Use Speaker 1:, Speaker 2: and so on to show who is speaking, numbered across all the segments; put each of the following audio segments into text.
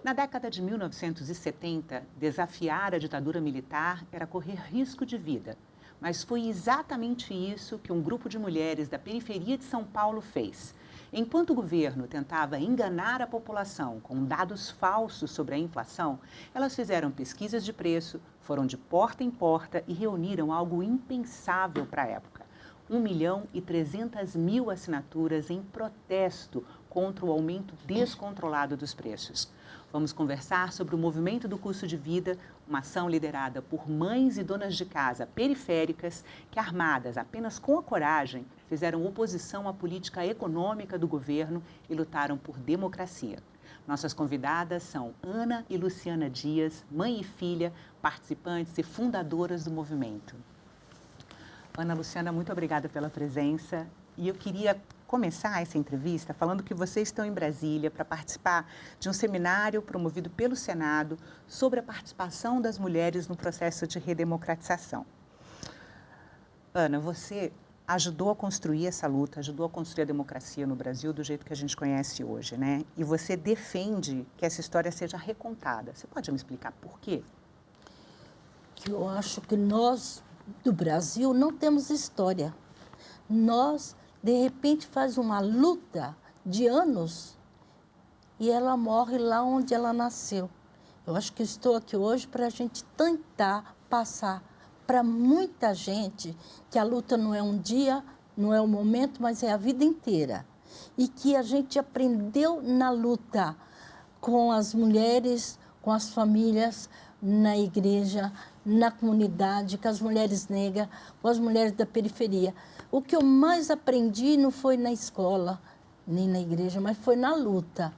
Speaker 1: Na década de 1970, desafiar a ditadura militar era correr risco de vida. Mas foi exatamente isso que um grupo de mulheres da periferia de São Paulo fez. Enquanto o governo tentava enganar a população com dados falsos sobre a inflação, elas fizeram pesquisas de preço, foram de porta em porta e reuniram algo impensável para a época. 1.300.000 assinaturas em protesto contra o aumento descontrolado dos preços. Vamos conversar sobre o movimento do custo de vida, uma ação liderada por mães e donas de casa periféricas que, armadas apenas com a coragem, fizeram oposição à política econômica do governo e lutaram por democracia. Nossas convidadas são Ana e Luciana Dias, mãe e filha, participantes e fundadoras do movimento. Ana, Luciana, muito obrigada pela presença. E eu queria começar essa entrevista falando que vocês estão em Brasília para participar de um seminário promovido pelo Senado sobre a participação das mulheres no processo de redemocratização. Ana, você ajudou a construir essa luta, ajudou a construir a democracia no Brasil do jeito que a gente conhece hoje, né? E você defende que essa história seja recontada. Você pode me explicar por quê?
Speaker 2: Que eu acho que nós, do Brasil, não temos história. Nós, de repente, faz uma luta de anos e ela morre lá onde ela nasceu. Eu acho que estou aqui hoje para a gente tentar passar para muita gente que a luta não é um dia, não é um momento, mas é a vida inteira. E que a gente aprendeu na luta com as mulheres, com as famílias, na igreja, na comunidade, com as mulheres negras, com as mulheres da periferia. O que eu mais aprendi não foi na escola, nem na igreja, mas foi na luta.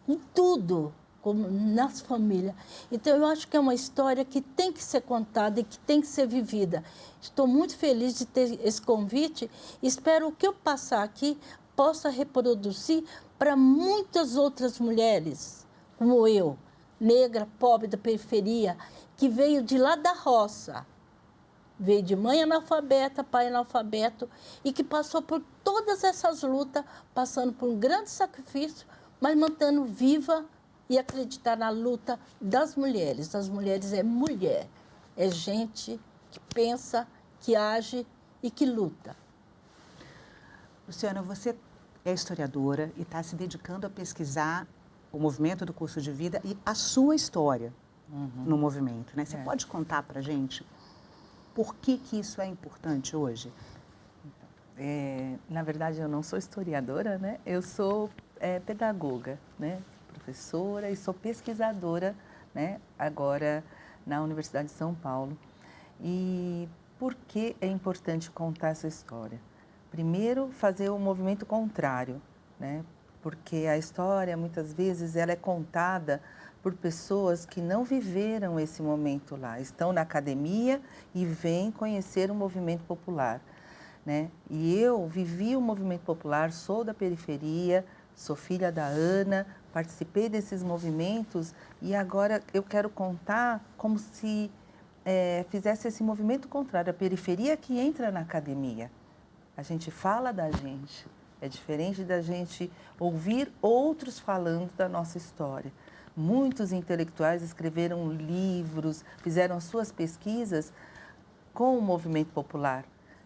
Speaker 2: Em tudo, como nas famílias. Então, eu acho que é uma história que tem que ser contada e que tem que ser vivida. Estou muito feliz de ter esse convite. Espero que eu passar aqui possa reproduzir para muitas outras mulheres, como eu, negra, pobre da periferia, que veio de lá da roça, veio de mãe analfabeta, pai analfabeto, e que passou por todas essas lutas, passando por um grande sacrifício, mas mantendo viva e acreditar na luta das mulheres. As mulheres é mulher, é gente que pensa, que age e que luta.
Speaker 1: Luciana, você é historiadora e está se dedicando a pesquisar o movimento do custo de vida e a sua história no movimento, né? Você pode contar para a gente por que isso é importante hoje?
Speaker 3: Na verdade, eu não sou historiadora, né? Eu sou pedagoga, né? Professora e sou pesquisadora, né? Agora na Universidade de São Paulo. E por que é importante contar essa história? Primeiro, fazer o movimento contrário, né? Porque a história, muitas vezes, ela é contada por pessoas que não viveram esse momento lá, estão na academia e vêm conhecer o movimento popular, né? E eu vivi o movimento popular, sou da periferia, sou filha da Ana, participei desses movimentos e agora eu quero contar como se fizesse esse movimento contrário, a periferia que entra na academia. A gente fala da gente, é diferente da gente ouvir outros falando da nossa história. Muitos intelectuais escreveram livros, fizeram suas pesquisas com o movimento popular.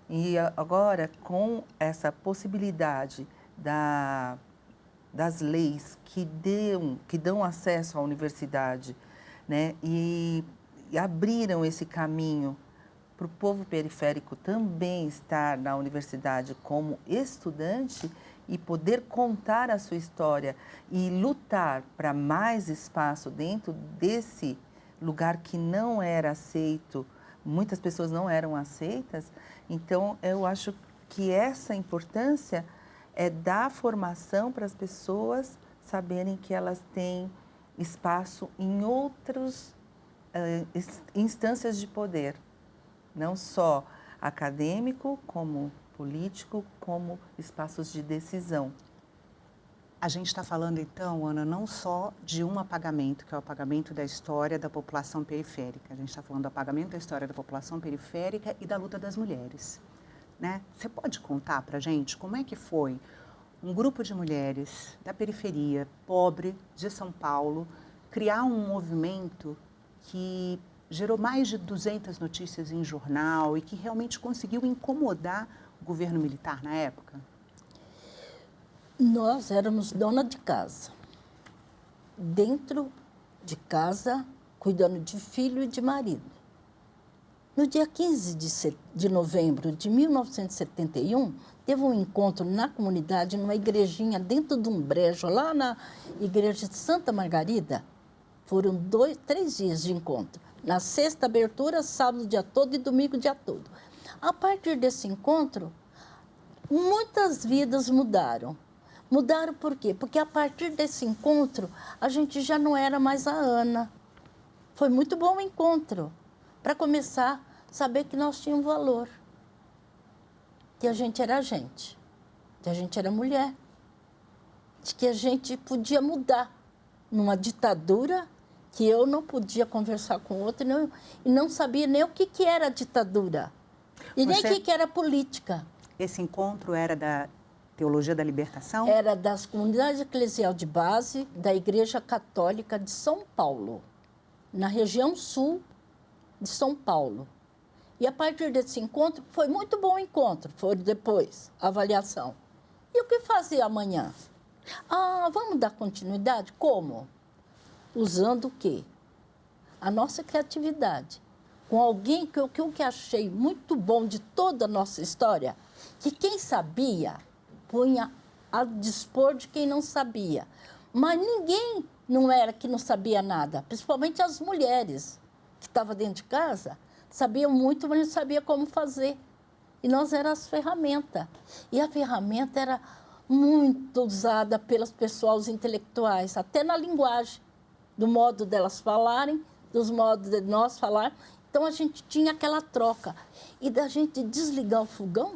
Speaker 3: E agora, com essa possibilidade das leis que dão acesso à universidade, né, e abriram esse caminho para o povo periférico também estar na universidade como estudante e poder contar a sua história e lutar para mais espaço dentro desse lugar que não era aceito, muitas pessoas não eram aceitas. Então, eu acho que essa importância é dar formação para as pessoas saberem que elas têm espaço em outras instâncias de poder. Não só acadêmico, como político, como espaços de decisão.
Speaker 1: A gente está falando, então, Ana, não só de um apagamento, que é o apagamento da história da população periférica. A gente está falando do apagamento da história da população periférica e da luta das mulheres, né? Você pode contar para a gente como é que foi um grupo de mulheres da periferia, pobre, de São Paulo, criar um movimento que gerou mais de 200 notícias em jornal e que realmente conseguiu incomodar o governo militar na época?
Speaker 2: Nós éramos dona de casa. Dentro de casa, cuidando de filho e de marido. No dia 15 de novembro de 1971, teve um encontro na comunidade, numa igrejinha dentro de um brejo, lá na igreja de Santa Margarida. Foram 3 dias de encontro. Na sexta, abertura, sábado o dia todo e domingo o dia todo. A partir desse encontro, muitas vidas mudaram. Mudaram por quê? Porque a partir desse encontro, a gente já não era mais a Ana. Foi muito bom o encontro, para começar a saber que nós tínhamos valor. Que a gente era gente, que a gente era mulher, de que a gente podia mudar numa ditadura, que eu não podia conversar com outro e não sabia nem o que era ditadura, e nem o que era política.
Speaker 1: Esse encontro era da Teologia da Libertação?
Speaker 2: Era das comunidades eclesial de base da Igreja Católica de São Paulo, na região sul de São Paulo. E a partir desse encontro, foi muito bom o encontro, foi depois a avaliação. E o que fazer amanhã? Vamos dar continuidade? Como? Usando o quê? A nossa criatividade. Com alguém que eu achei muito bom de toda a nossa história, que quem sabia punha a dispor de quem não sabia. Mas ninguém não era que não sabia nada, principalmente as mulheres que estavam dentro de casa, sabiam muito, mas não sabiam como fazer. E nós éramos as ferramentas. E a ferramenta era muito usada pelos pessoas intelectuais, até na linguagem, do modo delas falarem, dos modos de nós falar. Então, a gente tinha aquela troca. E da gente desligar o fogão,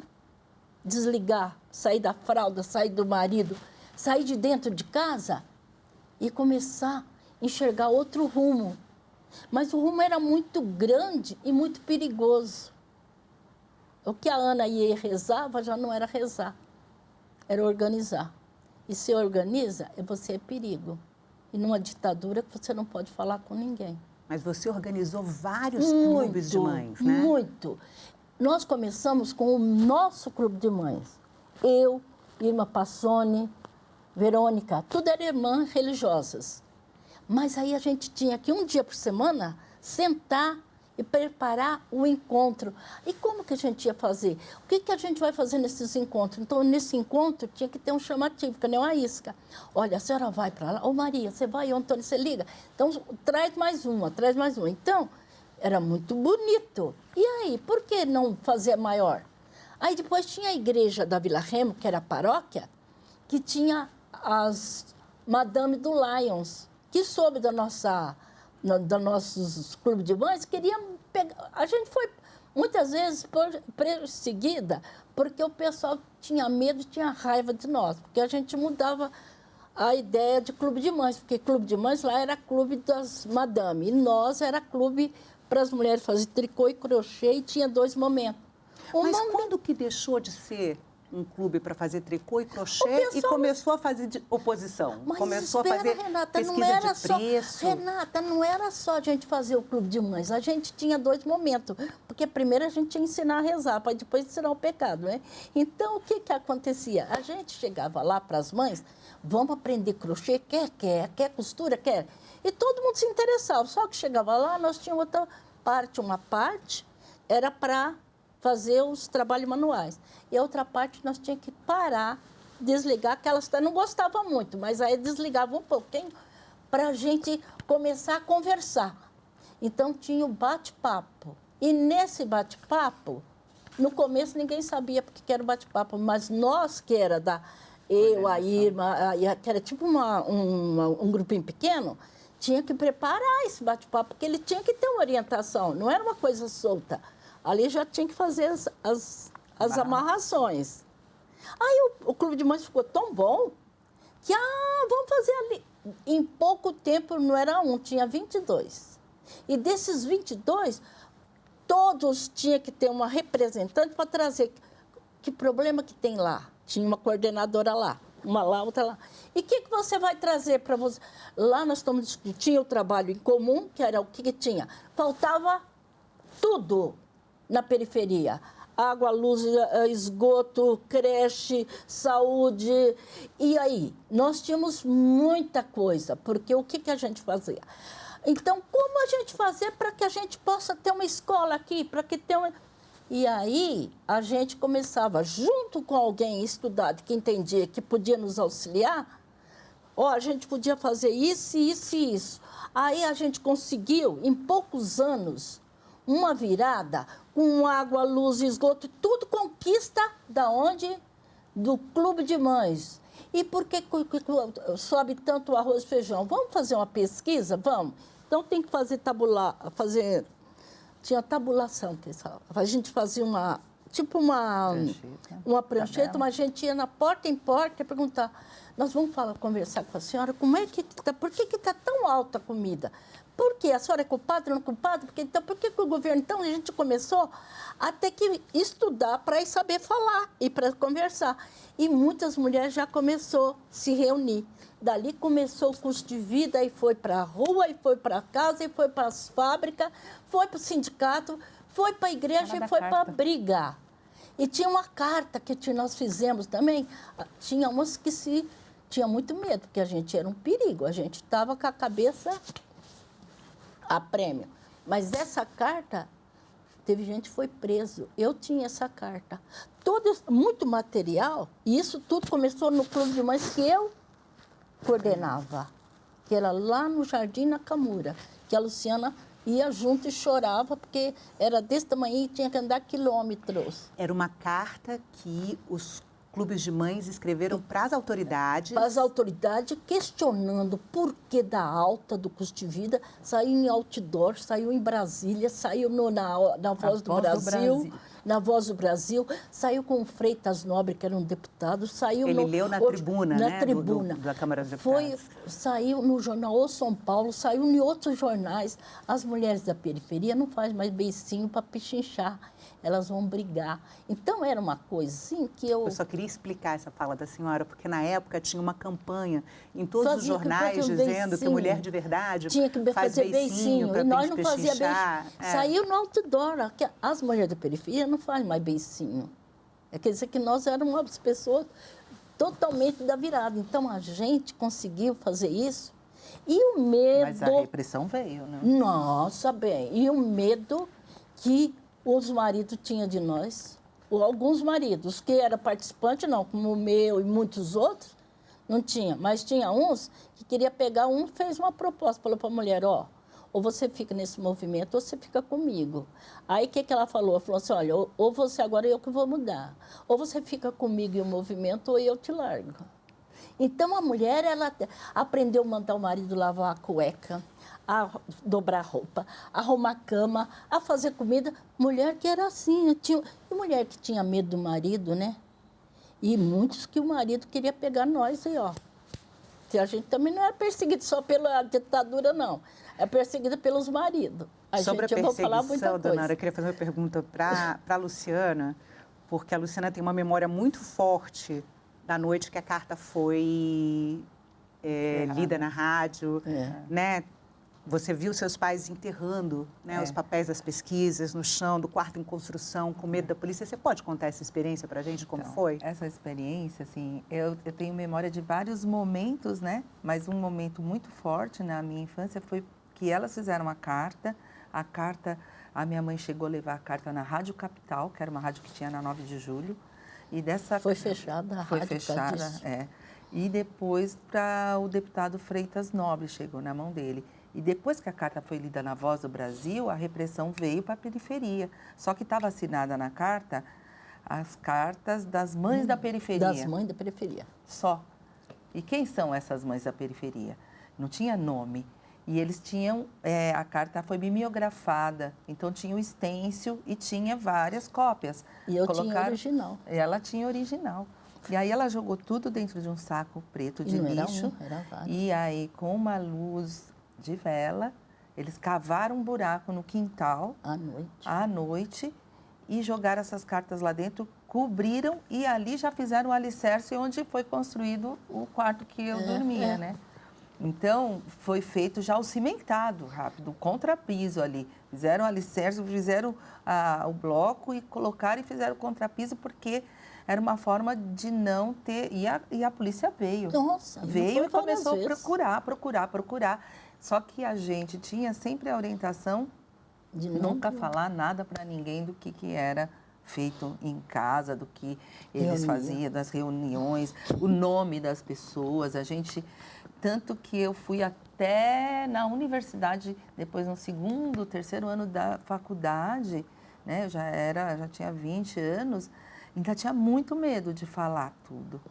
Speaker 2: desligar, sair da fralda, sair do marido, sair de dentro de casa e começar a enxergar outro rumo. Mas o rumo era muito grande e muito perigoso. O que a Ana ia e rezava já não era rezar, era organizar. E se organiza, você é perigo. E numa ditadura que você não pode falar com ninguém.
Speaker 1: Mas você organizou vários clubes de mães, né?
Speaker 2: Muito. Nós começamos com o nosso clube de mães. Eu, Irmã Passoni, Verônica, tudo era irmãs religiosas. Mas aí a gente tinha que, um dia por semana, sentar e preparar o encontro. E como que a gente ia fazer? O que a gente vai fazer nesses encontros? Então, nesse encontro, tinha que ter um chamativo, que nem uma isca. Olha, a senhora vai para lá. Ô, Maria, você vai? Ô, Antônio, você liga? Então, traz mais uma, traz mais uma. Então, era muito bonito. E aí, por que não fazer maior? Aí, depois, tinha a igreja da Vila Remo, que era a paróquia, que tinha as Madame do Lions, que soube da dos nossos clubes de mães, queriam pegar. A gente foi, muitas vezes, perseguida, porque o pessoal tinha medo, tinha raiva de nós, porque a gente mudava a ideia de clube de mães, porque clube de mães lá era clube das madame, e nós era clube para as mulheres fazer tricô e crochê, e tinha 2 momentos.
Speaker 1: Mas quando que deixou de ser um clube para fazer tricô e crochê e começou a fazer oposição?
Speaker 2: Mas
Speaker 1: começou
Speaker 2: espera,
Speaker 1: a fazer
Speaker 2: Renata,
Speaker 1: pesquisa
Speaker 2: não era
Speaker 1: de preço?
Speaker 2: Renata, não era só a gente fazer o clube de mães, a gente tinha 2 momentos, porque primeiro a gente ia ensinar a rezar, para depois ensinar o pecado, né? Então, o que acontecia? A gente chegava lá para as mães, vamos aprender crochê, quer costura, quer? E todo mundo se interessava, só que chegava lá, nós tínhamos outra parte, uma parte era para fazer os trabalhos manuais. E a outra parte nós tínhamos que parar, desligar, que elas não gostavam muito, mas aí desligava um pouquinho para a gente começar a conversar. Então tinha o bate-papo. E nesse bate-papo, no começo ninguém sabia porque que era o bate-papo, mas nós que era eu, a Irma, que era tipo um grupinho pequeno, tinha que preparar esse bate-papo, porque ele tinha que ter uma orientação, não era uma coisa solta. Ali já tinha que fazer as amarrações. Aí o clube de mães ficou tão bom que, vamos fazer ali. Em pouco tempo, não era tinha 22. E desses 22, todos tinham que ter uma representante para trazer. Que problema que tem lá? Tinha uma coordenadora lá. uma lá, outra lá. E o que você vai trazer para você? Lá nós estamos discutindo o trabalho em comum, que era o que tinha. Faltava tudo na periferia. Água, luz, esgoto, creche, saúde. E aí, nós tínhamos muita coisa, porque o que a gente fazia? Então, como a gente fazer para que a gente possa ter uma escola aqui, para que tenha uma... E aí, a gente começava, junto com alguém estudado, que entendia, que podia nos auxiliar, a gente podia fazer isso, isso e isso. Aí a gente conseguiu, em poucos anos, uma virada com água, luz, esgoto, tudo conquista da onde? Do Clube de Mães. E por que sobe tanto o arroz e feijão? Vamos fazer uma pesquisa? Vamos. Então tem que fazer tinha tabulação, pessoal. A gente fazia uma prancheta, mas a gente ia na porta em porta e perguntar, nós vamos conversar com a senhora, por que está tão alta a comida? Por quê? A senhora é culpada ou não é culpada? Então, por que o governo... Então, a gente começou a ter que estudar para saber falar e para conversar. E muitas mulheres já começaram a se reunir. Dali começou o custo de vida e foi para a rua, e foi para casa, e foi para as fábricas, foi para o sindicato, foi para a igreja e foi para a briga. E tinha uma carta que nós fizemos também. Tinha umas que tinha muito medo, porque a gente era um perigo. A gente estava com a cabeça a prêmio. Mas essa carta, teve gente que foi preso. Eu tinha essa carta. Muito material, e isso tudo começou no Clube de Mães que eu coordenava, que era lá no Jardim Nakamura, que a Luciana ia junto e chorava, porque era desse tamanho e tinha que andar quilômetros.
Speaker 1: Era uma carta que os clubes de mães escreveram para as autoridades.
Speaker 2: Para as autoridades, questionando o porquê da alta do custo de vida. Saiu em outdoor, saiu em Brasília, saiu na Voz do Brasil. Na Voz do Brasil, saiu com o Freitas Nobre, que era um deputado, saiu...
Speaker 1: Ele leu na tribuna,
Speaker 2: na
Speaker 1: né?
Speaker 2: tribuna.
Speaker 1: Da Câmara dos Deputados.
Speaker 2: Saiu no jornal O São Paulo, saiu em outros jornais. As mulheres da periferia não fazem mais beicinho para pechinchar, elas vão brigar. Então, era uma coisa assim que eu...
Speaker 1: Eu só queria explicar essa fala da senhora, porque na época tinha uma campanha em todos os jornais dizendo que mulher de verdade
Speaker 2: tinha que
Speaker 1: faz
Speaker 2: fazer beicinho
Speaker 1: para
Speaker 2: e nós não fazia beicinho.
Speaker 1: É.
Speaker 2: Saiu no outdoor. As mulheres da periferia não fazem mais beicinho. Quer dizer que nós éramos as pessoas totalmente da virada. Então, a gente conseguiu fazer isso. E o medo...
Speaker 3: Mas a repressão veio, né?
Speaker 2: Nossa, bem. E o medo que os maridos tinham de nós. Alguns maridos que eram participantes, não, como o meu e muitos outros, não tinha. Mas tinha uns que queria pegar fez uma proposta, falou para a mulher, ou você fica nesse movimento ou você fica comigo. Aí o que ela falou? Ela falou assim, olha, ou você agora eu que vou mudar. Ou você fica comigo em um movimento ou eu te largo. Então a mulher, ela aprendeu a mandar o marido lavar a cueca, a dobrar roupa, a arrumar cama, a fazer comida. Mulher que era assim. E mulher que tinha medo do marido, né? E muitos que o marido queria pegar nós aí, Que a gente também não é perseguido só pela ditadura, não. É perseguida pelos maridos.
Speaker 1: Sobre a perseguição, dona Ara, eu queria fazer uma pergunta para a Luciana, porque a Luciana tem uma memória muito forte da noite que a carta foi lida na rádio, né? Você viu seus pais enterrando, né, os papéis das pesquisas no chão do quarto em construção, com medo da polícia. Você pode contar essa experiência para a gente, como foi?
Speaker 3: Essa experiência, assim, eu tenho memória de vários momentos, né? Mas um momento muito forte na minha infância foi que elas fizeram a carta, a minha mãe chegou a levar a carta na Rádio Capital, que era uma rádio que tinha na 9 de julho, e dessa...
Speaker 2: Foi fechada a rádio.
Speaker 3: Foi fechada, E depois para o deputado Freitas Nobre, chegou na mão dele. E depois que a carta foi lida na Voz do Brasil, a repressão veio para a periferia. Só que estava assinada na carta as cartas das mães da periferia.
Speaker 2: Das mães da periferia.
Speaker 3: Só. E quem são essas mães da periferia? Não tinha nome. E eles tinham, a carta foi mimeografada, então tinha o stencil e tinha várias cópias.
Speaker 2: E eu tinha original.
Speaker 3: Ela tinha original. E aí ela jogou tudo dentro de um saco preto de lixo.
Speaker 2: Era vários.
Speaker 3: E aí, com uma luz de vela, eles cavaram um buraco no quintal
Speaker 2: à noite
Speaker 3: e jogaram essas cartas lá dentro, cobriram e ali já fizeram o alicerce onde foi construído o quarto que eu dormia, né? Então, foi feito já o cimentado rápido, o contrapiso ali. Fizeram o alicerce, fizeram o bloco e colocaram e fizeram o contrapiso porque era uma forma de não ter... E a polícia veio.
Speaker 2: Nossa,
Speaker 3: veio e começou
Speaker 2: a
Speaker 3: procurar. Só que a gente tinha sempre a orientação de nunca falar nada para ninguém do que era feito em casa, do que eles faziam, das reuniões, o nome das pessoas. A gente... Tanto que eu fui até na universidade, depois no segundo, terceiro ano da faculdade, né? Eu já tinha 20 anos, ainda tinha muito medo de falar tudo.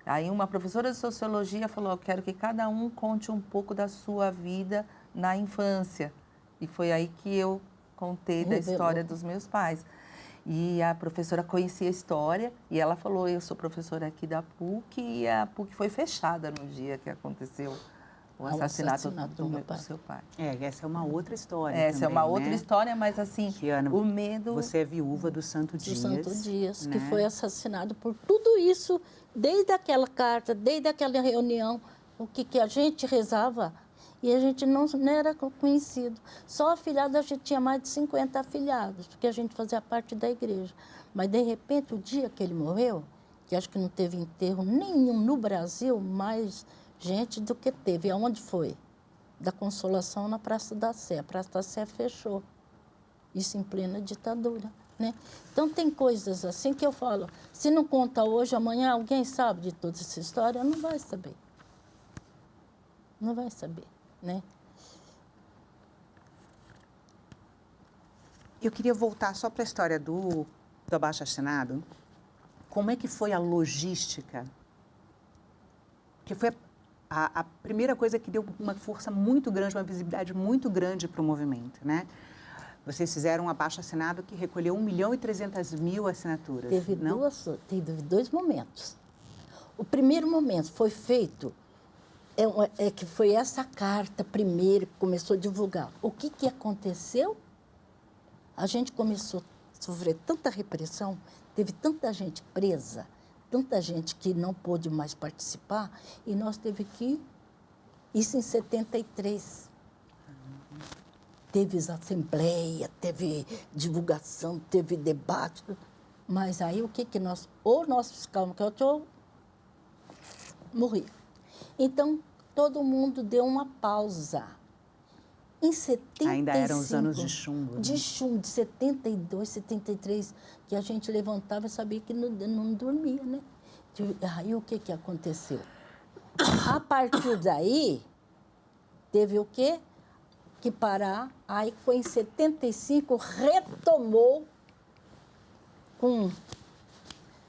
Speaker 3: Aí uma professora de sociologia falou, eu quero que cada um conte um pouco da sua vida na infância. E foi aí que eu contei da história dos meus pais. E a professora conhecia a história e ela falou, eu sou professora aqui da PUC e a PUC foi fechada no dia que aconteceu o assassinato do seu pai.
Speaker 1: Essa é uma outra história
Speaker 3: Essa
Speaker 1: também,
Speaker 3: é uma outra
Speaker 1: né?
Speaker 3: história, mas assim,
Speaker 1: Ana,
Speaker 3: o medo...
Speaker 1: Você é viúva do Santo Dias.
Speaker 2: Do Santo Dias,
Speaker 1: né?
Speaker 2: que foi assassinado por tudo isso, desde aquela carta, desde aquela reunião, o que a gente rezava. E a gente não era conhecido. Só afilhado, a gente tinha mais de 50 afilhados, porque a gente fazia parte da igreja. Mas, de repente, o dia que ele morreu, que acho que não teve enterro nenhum no Brasil, mais gente do que teve. Aonde foi? Da Consolação, na Praça da Sé. A Praça da Sé fechou. Isso em plena ditadura, né? Então, tem coisas assim que eu falo, se não conta hoje, amanhã alguém sabe de toda essa história? Não vai saber. Não vai saber. Né?
Speaker 1: Eu queria voltar só para a história do abaixo-assinado. Como é que foi a logística? Que foi a primeira coisa que deu uma força muito grande, uma visibilidade muito grande para o movimento, né? Vocês fizeram um abaixo-assinado que recolheu 1.300.000 assinaturas.
Speaker 2: Teve dois momentos. O primeiro momento foi feito... que foi essa carta primeiro que começou a divulgar. O que aconteceu? A gente começou a sofrer tanta repressão, teve tanta gente presa, tanta gente que não pôde mais participar, e nós teve que... Isso em 73. Teve assembleia, teve divulgação, teve debate, mas aí o que nós... Ou nós ficávamos quietos ou morria. Então, todo mundo deu uma pausa. Em 75...
Speaker 1: Ainda eram os anos de chumbo.
Speaker 2: De chumbo, de 72, 73, que a gente levantava e sabia que não dormia, né? Aí o que aconteceu? A partir daí, teve o quê? Que parar. Aí foi em 75, retomou com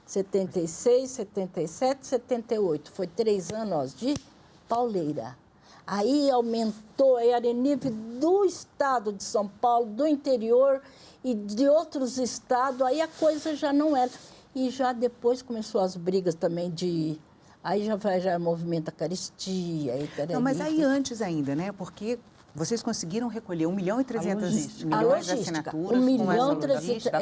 Speaker 2: 76, 77, 78. Foi 3 anos de pauleira. Aí aumentou, aí era em nível do estado de São Paulo, do interior e de outros estados, aí a coisa já não era. E já depois começou as brigas também de... Aí já movimento da caristia.
Speaker 1: Não, mas aí antes ainda, né? Porque vocês conseguiram recolher 1.300.000 de assinaturas
Speaker 2: 1 milhão
Speaker 1: com essa logística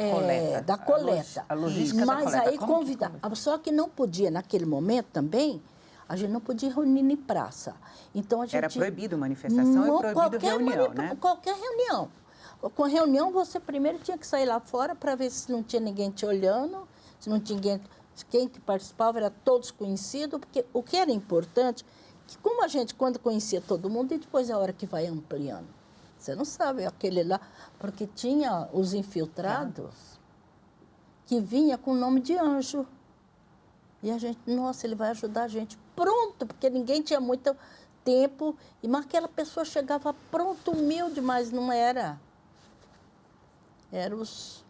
Speaker 2: da coleta.
Speaker 3: A logística
Speaker 2: mas
Speaker 3: da coleta.
Speaker 2: aí convidava. Só que não podia, naquele momento também, a gente não podia reunir em praça. Então, a gente...
Speaker 1: Era proibido manifestação e proibido reunião, né?
Speaker 2: Qualquer reunião. Com reunião, você primeiro tinha que sair lá fora para ver se não tinha ninguém te olhando, se não tinha ninguém... Quem que participava era todos conhecidos, porque o que era importante, que como a gente, quando conhecia todo mundo, e depois é a hora que vai ampliando. Você não sabe, aquele lá... Porque tinha os infiltrados que vinha com o nome de anjo. E a gente, nossa, ele vai ajudar a gente. Pronto, porque ninguém tinha muito tempo. Mas aquela pessoa chegava pronto, humilde, mas não era. Era os...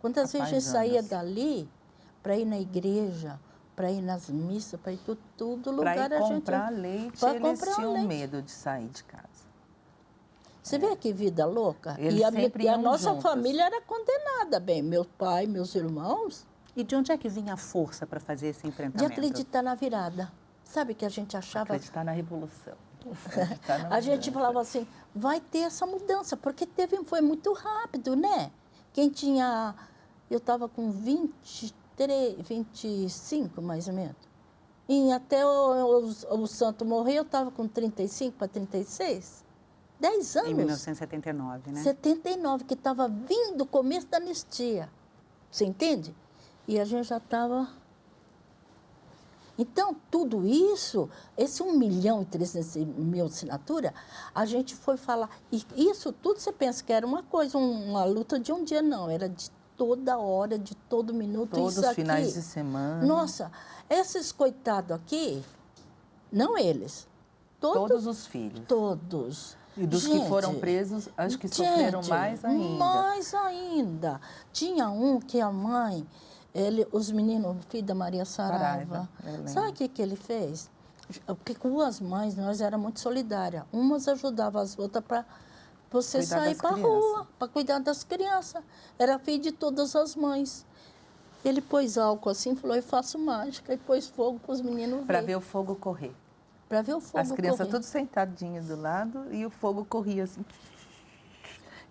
Speaker 2: Quantas vezes a gente saía dali para ir na igreja, para ir nas missas, para ir tudo lugar
Speaker 3: para ir comprar leite, eles tinham medo de sair de casa.
Speaker 2: Você vê que vida louca?
Speaker 3: Eles
Speaker 2: E a nossa
Speaker 3: juntos.
Speaker 2: Família era condenada, bem. Meu pai, meus irmãos...
Speaker 1: E de onde é que vinha a força para fazer esse enfrentamento?
Speaker 2: De acreditar na virada. Sabe que a gente achava...
Speaker 3: Acreditar na revolução.
Speaker 2: A gente falava assim, vai ter essa mudança, porque foi muito rápido, né? Quem tinha eu estava com 23, 25, mais ou menos. E até o santo morrer, eu estava com 35 para 36. 10 anos.
Speaker 1: Em 1979, né?
Speaker 2: 79, que estava vindo o começo da anistia. Você entende? E a gente já estava... Então, tudo isso, esse 1.300.000 assinatura, a gente foi falar... E isso tudo você pensa que era uma coisa, uma luta de um dia, não. Era de toda hora, de todo minuto.
Speaker 3: Todos os finais de semana.
Speaker 2: Nossa, esses coitados aqui, não eles.
Speaker 3: Todos os filhos.
Speaker 2: Todos.
Speaker 3: E dos que foram presos, acho que sofreram mais ainda.
Speaker 2: Mais ainda. Tinha um que a mãe, os meninos, o filho da Maria Saraiva, sabe o que ele fez? Porque com as mães, nós éramos muito solidárias. Umas ajudavam as outras para você sair para a rua, para cuidar das crianças. Era filho de todas as mães. Ele pôs álcool assim, falou, eu faço mágica, e pôs fogo para os meninos verem.
Speaker 3: Para ver o fogo correr.
Speaker 2: Para ver o fogo correr.
Speaker 3: As crianças todas sentadinhas do lado e o fogo corria assim.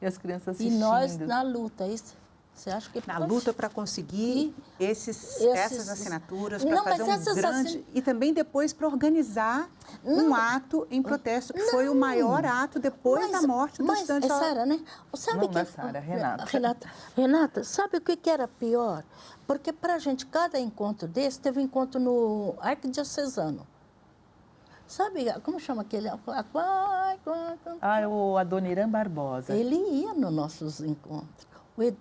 Speaker 3: E as crianças assistindo.
Speaker 2: E nós na luta, isso. Você acha que
Speaker 1: na luta para conseguir essas assinaturas, para fazer um grande... E também depois para organizar um ato em protesto, que foi o maior ato depois da morte do estudante.
Speaker 2: Sara, né? Sabe
Speaker 3: não, Sara,
Speaker 2: Renata, sabe o que era pior? Porque para a gente, cada encontro desse, teve um encontro no Arquidiocesano. Sabe, como chama aquele?
Speaker 3: O Adoniran Barbosa.
Speaker 2: Ele ia nos nossos encontros.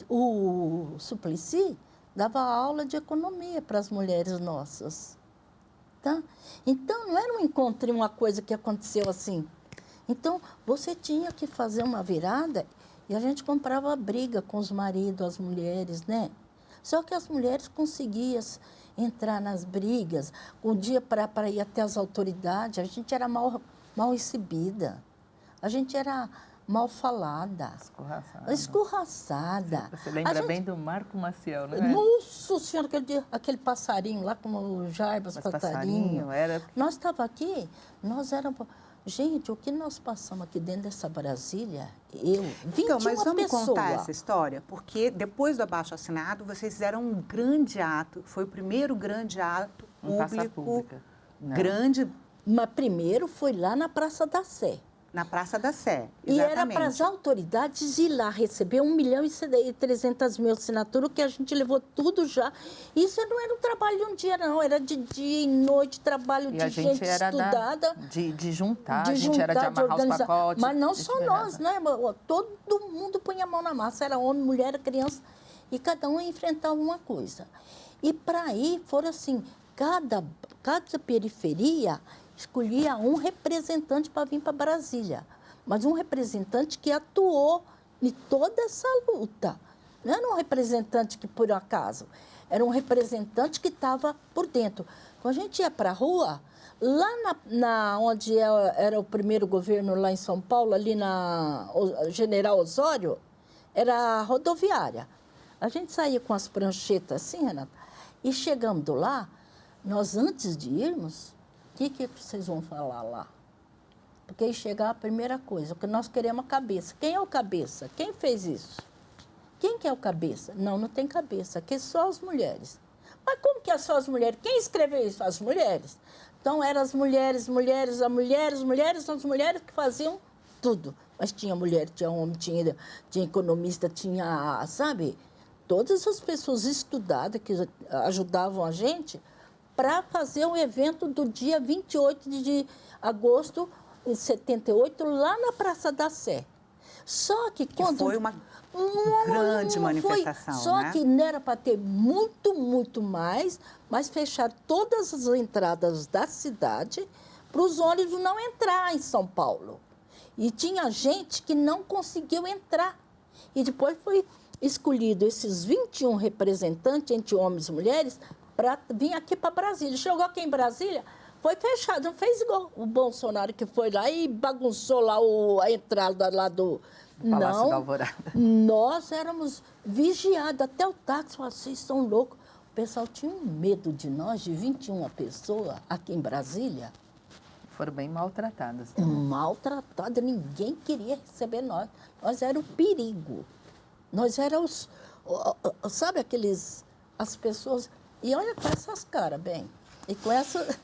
Speaker 2: O Suplicy dava aula de economia para as mulheres nossas. Tá? Então, não era um encontro, uma coisa que aconteceu assim. Então, você tinha que fazer uma virada e a gente comprava briga com os maridos, as mulheres, né? Só que as mulheres conseguiam entrar nas brigas, um dia para ir até as autoridades, a gente era mal recebida, a gente era mal falada. Escorraçada.
Speaker 3: Você lembra bem do Marco Maciel, não é?
Speaker 2: Nossa Senhora, aquele passarinho lá, como o Jarbas passarinho.
Speaker 3: Era...
Speaker 2: Nós estávamos aqui, nós éramos... Gente, o que nós passamos aqui dentro dessa Brasília, 21
Speaker 1: Então, mas vamos
Speaker 2: pessoa.
Speaker 1: contar essa história, porque depois do abaixo-assinado, vocês fizeram um grande ato, foi o primeiro grande ato público, grande...
Speaker 2: Mas primeiro foi lá na Praça da Sé.
Speaker 1: Na Praça da Sé, exatamente.
Speaker 2: E era para as autoridades ir lá receber 1.300.000 assinaturas, que a gente levou tudo já. Isso não era um trabalho de um dia, não. Era de dia e noite, trabalho de gente estudada.
Speaker 3: De juntar, a gente era de amarrar os pacotes.
Speaker 2: Mas não só nós, né? Todo mundo punha a mão na massa. Era homem, mulher, criança. E cada um ia enfrentar uma coisa. E para aí foram assim, cada periferia... escolhia um representante para vir para Brasília, mas um representante que atuou em toda essa luta. Não era um representante que, por acaso, era um representante que estava por dentro. Quando a gente ia para a rua, lá onde era o primeiro governo, lá em São Paulo, ali na General Osório, era a rodoviária. A gente saía com as pranchetas assim, Renata, e chegando lá, nós, antes de irmos, o que vocês vão falar lá? Porque aí chegar a primeira coisa, porque nós queremos a cabeça. Quem é o cabeça? Quem fez isso? Quem que é o cabeça? Não tem cabeça, aqui é só as mulheres. Mas como que é só as mulheres? Quem escreveu isso? As mulheres. Então, eram as mulheres que faziam tudo. Mas tinha mulher, tinha homem, tinha economista, tinha, sabe? Todas as pessoas estudadas que ajudavam a gente para fazer um evento do dia 28 de agosto de 78, lá na Praça da Sé. Só que quando...
Speaker 1: foi uma grande manifestação,
Speaker 2: Só que não era para ter muito mais, mas fechar todas as entradas da cidade para os ônibus não entrar em São Paulo. E tinha gente que não conseguiu entrar. E depois foi escolhido esses 21 representantes, entre homens e mulheres, para vir aqui para Brasília. Chegou aqui em Brasília, foi fechado, não fez igual o Bolsonaro que foi lá e bagunçou lá a entrada lá do...
Speaker 3: Palácio da Alvorada.
Speaker 2: Nós éramos vigiados, até o táxi falou, vocês são loucos. O pessoal tinha um medo de nós, de 21 pessoas aqui em Brasília.
Speaker 3: Foram bem maltratadas.
Speaker 2: Maltratadas, ninguém queria receber nós. Nós era o perigo. Nós éramos Sabe as pessoas... E olha com essas caras, bem, e com essa...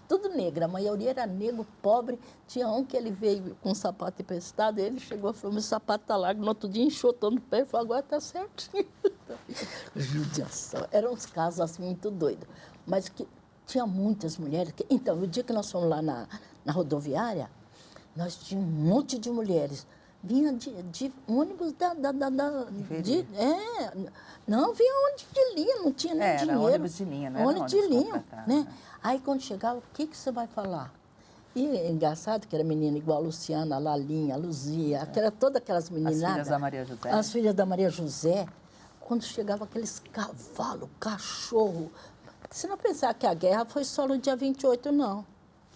Speaker 2: Tudo negro, a maioria era negro, pobre. Tinha um que ele veio com um sapato emprestado, ele chegou e falou, meu sapato está largo, no outro dia enxotou no pé e falou, agora está certinho. Judiação. Eram uns casos assim muito doidos. Mas que tinha muitas mulheres. Então, no dia que nós fomos lá na rodoviária, nós tínhamos um monte de mulheres. Vinha de ônibus não, vinha ônibus de linha, não tinha nem dinheiro.
Speaker 3: Era ônibus de linha, não era
Speaker 2: ônibus de linha, né?
Speaker 3: Né?
Speaker 2: Aí, quando chegava, o que você vai falar? E é engraçado que era menina igual a Luciana, a Lalinha, a Luzia, que era todas aquelas meninadas.
Speaker 3: As filhas da Maria José.
Speaker 2: As filhas da Maria José. Quando chegava aqueles cavalos, cachorro. Você não pensar que a guerra foi só no dia 28, não.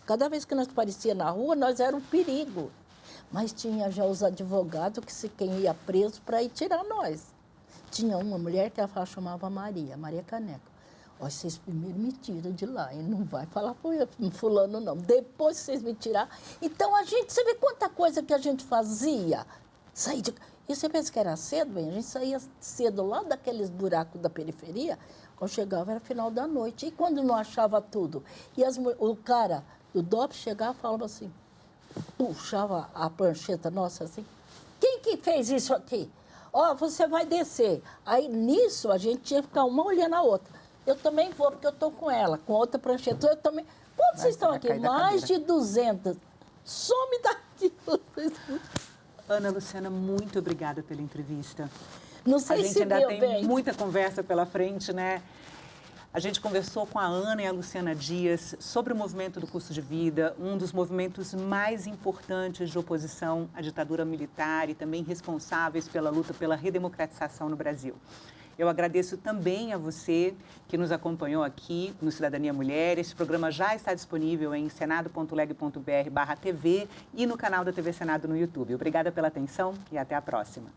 Speaker 2: Cada vez que nós aparecíamos na rua, nós era um perigo. Mas tinha já os advogados que quem ia preso para ir tirar nós. Tinha uma mulher que ela chamava Maria Caneca. Ó, vocês primeiro me tiram de lá, e não vai falar para fulano, não. Depois que vocês me tirar... Então, você vê quanta coisa que a gente fazia. E você pensa que era cedo, bem? A gente saía cedo lá daqueles buracos da periferia, quando chegava era final da noite. E quando não achava tudo? E o cara do DOPS chegava e falava assim, puxava a prancheta nossa assim, quem que fez isso aqui? Ó, você vai descer. Aí, nisso, a gente tinha que ficar uma olhando a outra. Eu também vou, porque eu estou com ela, com outra prancheta. Eu também... Quantos vocês estão aqui? Mais de 200. Some daqui.
Speaker 1: Ana Luciana, muito obrigada pela entrevista.
Speaker 2: Não sei
Speaker 1: a gente
Speaker 2: se
Speaker 1: ainda tem
Speaker 2: bem.
Speaker 1: muita conversa pela frente, né? A gente conversou com a Ana e a Luciana Dias sobre o movimento do custo de vida, um dos movimentos mais importantes de oposição à ditadura militar e também responsáveis pela luta pela redemocratização no Brasil. Eu agradeço também a você que nos acompanhou aqui no Cidadania Mulher. Esse programa já está disponível em senado.leg.br/TV e no canal da TV Senado no YouTube. Obrigada pela atenção e até a próxima.